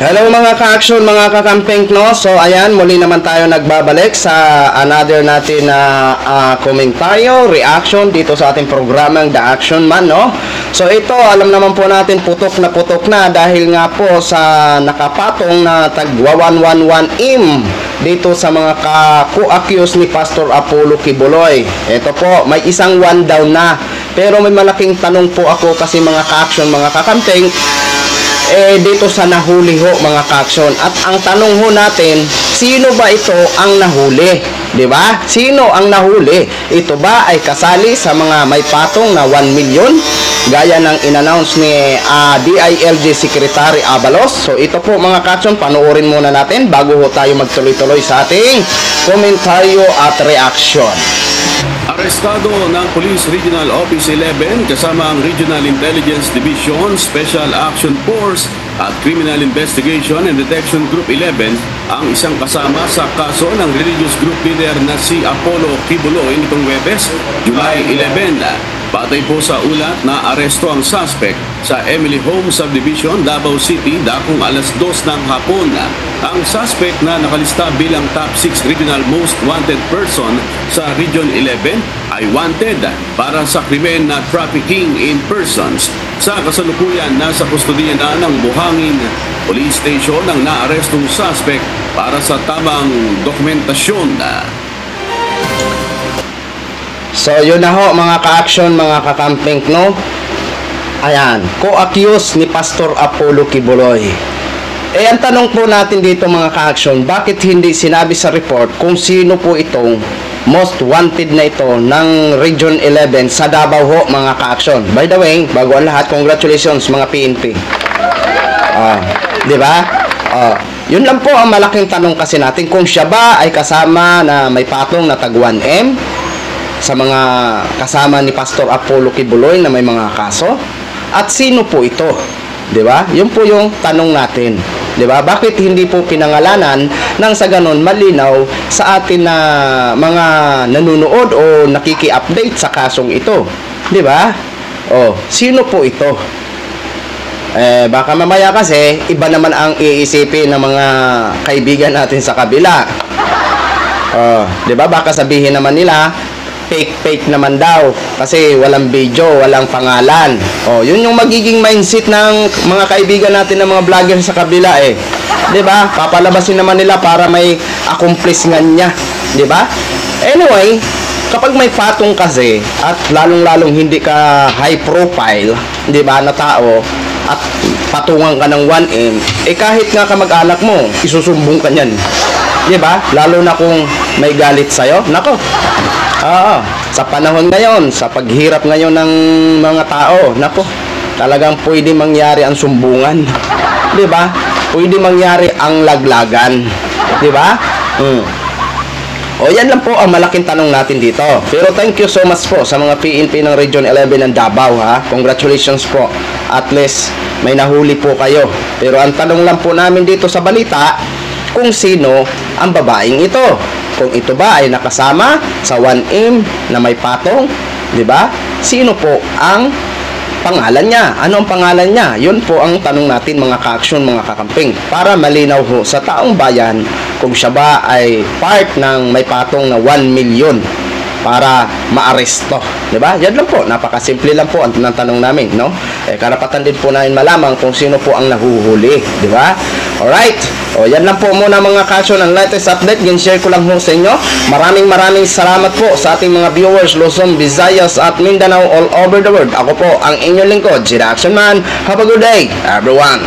Hello mga ka-action, mga kakamping, no? So ayan, muli naman tayo nagbabalik sa another natin na komentaryo, reaction dito sa ating programang The Action Man, no? So ito, alam naman po natin putok na dahil nga po sa nakapatong na tagwa 111M dito sa mga ka-accuse ni Pastor Apollo Kibuloy. Ito po, may isang one down na. Pero may malaking tanong po ako kasi mga ka-action, mga kakamping, dito sa nahuli ho mga ka-action. At ang tanong ho natin, sino ba ito ang nahuli? 'Di ba? Sino ang nahuli? Ito ba ay kasali sa mga may patong na 1 million? Gaya ng in-announce ni DILG Secretary Abalos. So ito po mga ka-action, panoorin muna natin bago ho tayo magtuloy-tuloy sa ating komentaryo at reaction. Arestado ng Police Regional Office 11 kasama ang Regional Intelligence Division, Special Action Force at Criminal Investigation and Detection Group 11 ang isang kasama sa kaso ng religious group leader na si Apollo Kibuloy nitong Huwebes, July 11. Batay po sa ulat na aresto ang suspect sa Emily Home Subdivision, Davao City, dakong alas 2 ng hapon. Ang suspect na nakalista bilang top 6 regional most wanted person sa Region 11 ay wanted para sa krimen na trafficking in persons. Sa kasalukuyan, nasa kustodiya na ng Buhangin Police Station ang naarestong suspect para sa tamang dokumentasyon. So yun na ho mga ka-action, mga kakamping, no? Ayan, co-accused ni Pastor Apollo Kibuloy. Ang tanong po natin dito mga ka-action, bakit hindi sinabi sa report kung sino po itong most wanted na ito ng Region 11 sa Davao ho mga ka-action? By the way, bago ang lahat, congratulations mga PNP. Di ba? Yun lang po ang malaking tanong kasi natin, kung siya ba ay kasama na may patong na tag 1M sa mga kasama ni Pastor Apollo Kibuloy na may mga kaso, at sino po ito, 'di ba? Yun po yung tanong natin, 'di ba? Bakit hindi po pinangalanan nang sa ganon malinaw sa atin na mga nanonood o nakiki-update sa kasong ito, 'di ba? Sino po ito? Baka mamaya kasi iba naman ang iisipin ng mga kaibigan natin sa kabila. 'Di ba? Baka sabihin naman nila fake naman daw kasi walang video, walang pangalan. Yun yung magiging mindset ng mga kaibigan natin ng mga vlogger sa kabila 'Di ba? Papalabasin naman nila para may accomplishment niya, 'di ba? Anyway, kapag may patong kasi at lalong-lalong hindi ka high profile, 'di ba, na tao at patungan ka ng 1M, kahit nga kamag-anak mo, isusumbong ka niyan. 'Di ba? Lalo na kung may galit sa'yo. Nako. Sa panahon ngayon, sa paghirap ngayon ng mga tao, nako, talagang pwede mangyari ang sumbungan. 'Di ba? Pwede mangyari ang laglagan. 'Di ba? Yan lang po ang malaking tanong natin dito. Pero thank you so much po sa mga PNP ng Region 11 ng Davao, ha. Congratulations po. At least may nahuli po kayo. Pero ang tanong lang po namin dito sa balita, kung sino ang babaeng ito. Kung ito ba ay nakasama sa 1M na may patong, 'di ba? Sino po ang pangalan niya? Ano ang pangalan niya? Yun po ang tanong natin mga ka-action, mga kakamping, para malinaw ho sa taong bayan kung siya ba ay part ng may patong na 1 million para maaresto, 'di ba? Yan lang po, napakasimple lang po ang tanong namin, no? Karapatan din po namin malaman kung sino po ang nahuhuli, 'di ba? Alright. Yan lang po muna mga ka-action, ang latest update. Gin-share ko lang ho sa inyo. Maraming salamat po sa ating mga viewers Luzon, Visayas at Mindanao all over the world. Ako po ang inyong lingkod, si The Action Man. Have a good day, everyone.